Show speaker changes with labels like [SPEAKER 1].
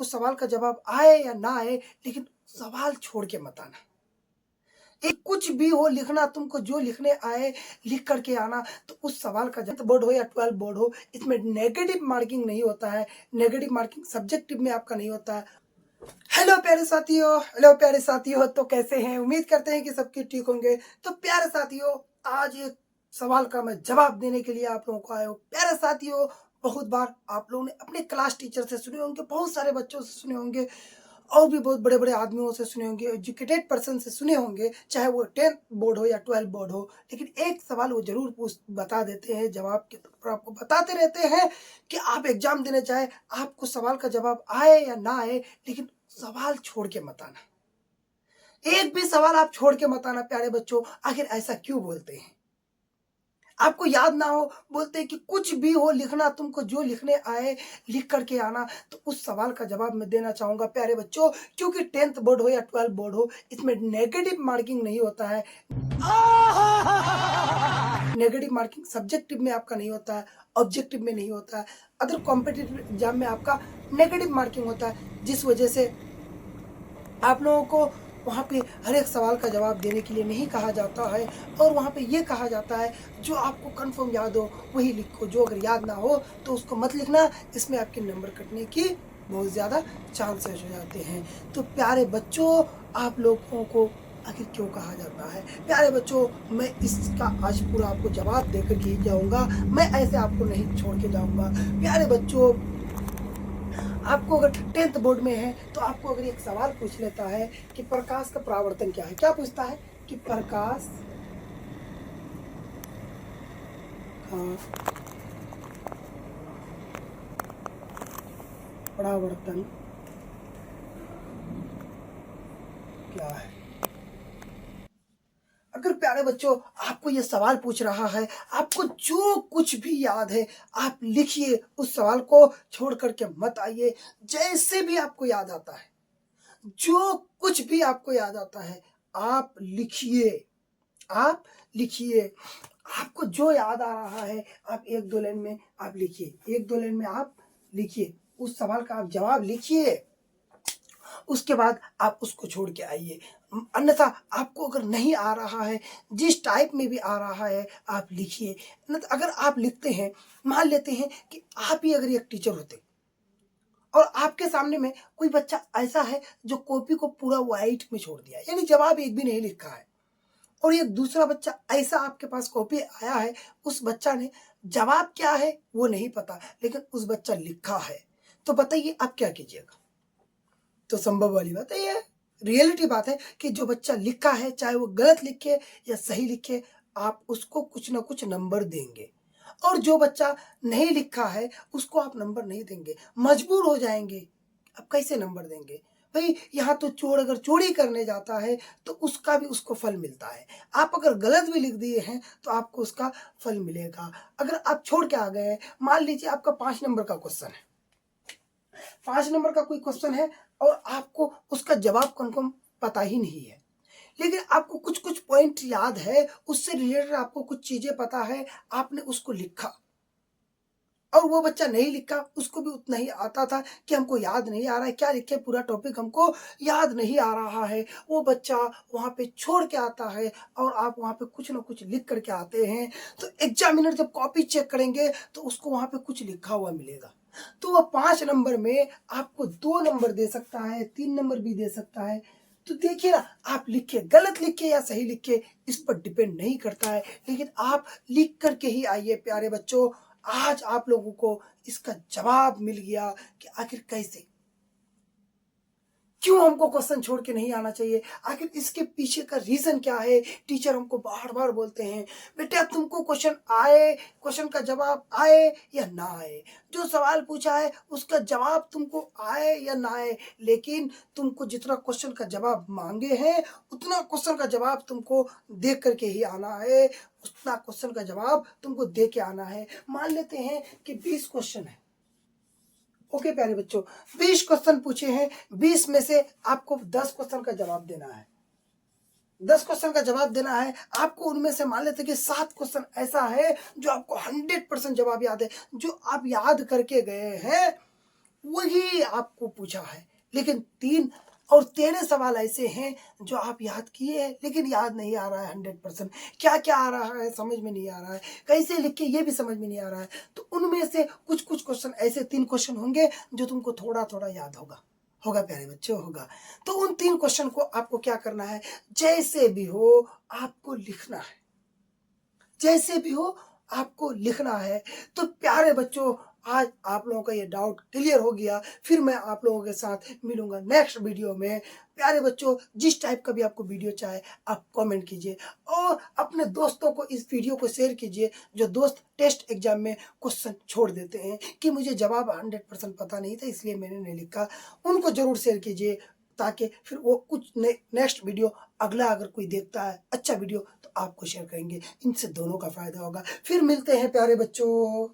[SPEAKER 1] उस सवाल का जवाब आए या ना आए, लेकिन सवाल छोड़ के मत आना। एक कुछ भी हो लिखना, तुमको जो लिखने आए लिख करके आना। तो उस सवाल का जवाब बोर्ड हो या 12 बोर्ड हो, इसमें नेगेटिव मार्किंग नहीं होता है। नेगेटिव मार्किंग सब्जेक्टिव में आपका नहीं होता है। हेलो प्यारे साथियों, तो कैसे हैं? उम्मीद करते हैं कि सबके ठीक होंगे। तो प्यारे साथियों, आज एक सवाल का मैं जवाब देने के लिए आप लोगों को आया हूँ। प्यारे साथियों, बहुत बार आप लोगों ने अपने क्लास टीचर से सुने होंगे, बहुत सारे बच्चों से सुने होंगे, और भी बहुत बड़े बड़े आदमियों से सुने होंगे, एजुकेटेड पर्सन से सुने होंगे, चाहे वो 10th बोर्ड हो या 12 बोर्ड हो। लेकिन एक सवाल वो जरूर बता देते हैं, जवाब के तौर पर आपको बताते रहते हैं कि आप एग्जाम देने जाए, आपको सवाल का जवाब आए या ना आए, लेकिन सवाल छोड़ के मत आना। एक भी सवाल आप छोड़ के मत आना प्यारे बच्चों। आखिर ऐसा क्यों बोलते हैं? आपको याद ना हो, बोलते हैं कि कुछ भी हो लिखना, तुमको जो लिखने आए लिख करके आना। तो उस सवाल का जवाब मैं देना चाहूंगा प्यारे बच्चों, क्योंकि 10th बोर्ड हो या 12 बोर्ड हो, इसमें नेगेटिव मार्किंग नहीं होता है। नेगेटिव मार्किंग सब्जेक्टिव में आपका नहीं होता है, ऑब्जेक्टिव में नहीं होता है। अदर कॉम्पिटिटिव एग्जाम में आपका नेगेटिव मार्किंग होता है, जिस वजह से आप लोगों को वहाँ पे हर एक सवाल का जवाब देने के लिए नहीं कहा जाता है। और वहाँ पे ये कहा जाता है जो आपको कंफर्म याद हो वही लिखो, जो अगर याद ना हो तो उसको मत लिखना। इसमें आपके नंबर कटने की बहुत ज़्यादा चांसेस हो जाते हैं। तो प्यारे बच्चों, आप लोगों को आखिर क्यों कहा जाता है? प्यारे बच्चों, मैं इसका आज पूरा आपको जवाब देकर के ही जाऊँगा। मैं ऐसे आपको नहीं छोड़ के जाऊँगा। प्यारे बच्चों, आपको अगर 10th बोर्ड में है तो आपको अगर एक सवाल पूछ लेता है कि प्रकाश का परावर्तन क्या है, क्या पूछता है कि प्रकाश का परावर्तन क्या है। अगर प्यारे बच्चों आपको ये सवाल पूछ रहा है, आपको जो कुछ भी याद है आप लिखिए, उस सवाल को छोड़ करके मत आइए। जैसे भी आपको याद आता है, जो कुछ भी आपको याद आता है, आप लिखिए। आप लिखिए, आपको जो याद आ रहा है आप एक दो लाइन में आप लिखिए, एक दो लाइन में आप लिखिए, उस सवाल का आप जवाब लिखिए। उसके बाद आप उसको छोड़ के आइए। अन्यथा आपको अगर नहीं आ रहा है, जिस टाइप में भी आ रहा है आप लिखिए। अगर आप लिखते हैं, मान लेते हैं कि आप ही अगर एक टीचर होते और आपके सामने में कोई बच्चा ऐसा है जो कॉपी को पूरा व्हाइट में छोड़ दिया, यानी जवाब एक भी नहीं लिखा है, और एक दूसरा बच्चा ऐसा आपके पास कॉपी आया है, उस बच्चा ने जवाब क्या है वो नहीं पता, लेकिन उस बच्चा लिखा है, तो बताइए आप क्या कीजिएगा? तो संभव वाली बात है, ये रियलिटी बात है कि जो बच्चा लिखा है, चाहे वो गलत लिखे या सही लिखे, आप उसको कुछ ना कुछ नंबर देंगे। और जो बच्चा नहीं लिखा है उसको आप नंबर नहीं देंगे, मजबूर हो जाएंगे। अब कैसे नंबर देंगे भाई? यहाँ तो चोर अगर चोरी करने जाता है तो उसका भी उसको फल मिलता है। आप अगर गलत भी लिख दिए हैं तो आपको उसका फल मिलेगा। अगर आप छोड़ के आ गए, मान लीजिए आपका 5 नंबर का क्वेश्चन है, 5 नंबर का कोई क्वेश्चन है और आपको उसका जवाब कंफर्म पता ही नहीं है, लेकिन आपको कुछ कुछ पॉइंट याद है, उससे रिलेटेड आपको कुछ चीजें पता है, आपने उसको लिखा, और वो बच्चा नहीं लिखा, उसको भी उतना ही आता था कि हमको याद नहीं आ रहा है, क्या लिखे पूरा टॉपिक हमको याद नहीं आ रहा है। वो बच्चा वहाँ पे छोड़ के आता है और आप वहाँ पे कुछ ना कुछ लिख करके आते हैं। तो एग्जामिनर जब कॉपी चेक करेंगे तो उसको वहाँ पे कुछ लिखा हुआ मिलेगा। तो वह 5 नंबर में आपको 2 नंबर दे सकता है, 3 नंबर भी दे सकता है। तो देखिए ना, आप लिखे, गलत लिखे या सही लिखे इस पर डिपेंड नहीं करता है, लेकिन आप लिख करके ही आइए प्यारे बच्चों। आज आप लोगों को इसका जवाब मिल गया कि आखिर कैसे, क्यों हमको क्वेश्चन छोड़ के नहीं आना चाहिए, आखिर इसके पीछे का रीजन क्या है। टीचर हमको बार बार बोलते हैं बेटा तुमको क्वेश्चन आए, क्वेश्चन का जवाब आए या ना आए, जो सवाल पूछा है उसका जवाब तुमको आए या ना आए, लेकिन तुमको जितना क्वेश्चन का जवाब मांगे हैं उतना क्वेश्चन का जवाब तुमको देख करके ही आना है, उतना क्वेश्चन का जवाब तुमको दे के आना है। मान लेते हैं कि 20 क्वेश्चन है, ओके प्यारे बच्चों, 20 क्वेश्चन पूछे हैं, 20 में से आपको 10 क्वेश्चन का जवाब देना है। 10 क्वेश्चन का जवाब देना है आपको, उनमें से मान लेते कि 7 क्वेश्चन ऐसा है जो आपको 100% जवाब याद है, जो आप याद करके गए हैं वही आपको पूछा है। लेकिन 3 और 13 सवाल ऐसे हैं जो आप याद किए हैं लेकिन याद नहीं आ रहा है 100%। क्या क्या आ रहा है समझ में नहीं आ रहा है, कैसे लिखे ये भी समझ में नहीं आ रहा है। तो उनमें से कुछ कुछ क्वेश्चन ऐसे 3 क्वेश्चन होंगे जो तुमको थोड़ा थोड़ा याद होगा। होगा प्यारे बच्चों, होगा। तो उन 3 क्वेश्चन को आपको क्या करना है, जैसे भी हो आपको लिखना है, जैसे भी हो आपको लिखना है। तो प्यारे बच्चों, आज आप लोगों का ये डाउट क्लियर हो गया। फिर मैं आप लोगों के साथ मिलूंगा नेक्स्ट वीडियो में। प्यारे बच्चों, जिस टाइप का भी आपको वीडियो चाहे आप कमेंट कीजिए और अपने दोस्तों को इस वीडियो को शेयर कीजिए, जो दोस्त टेस्ट एग्जाम में क्वेश्चन छोड़ देते हैं कि मुझे जवाब 100% पता नहीं था इसलिए मैंने नहीं लिखा। उनको जरूर शेयर कीजिए ताकि फिर वो कुछ नेक्स्ट वीडियो अगला अगर कोई देखता है अच्छा वीडियो तो आपको शेयर करेंगे। इनसे दोनों का फायदा होगा। फिर मिलते हैं प्यारे बच्चों।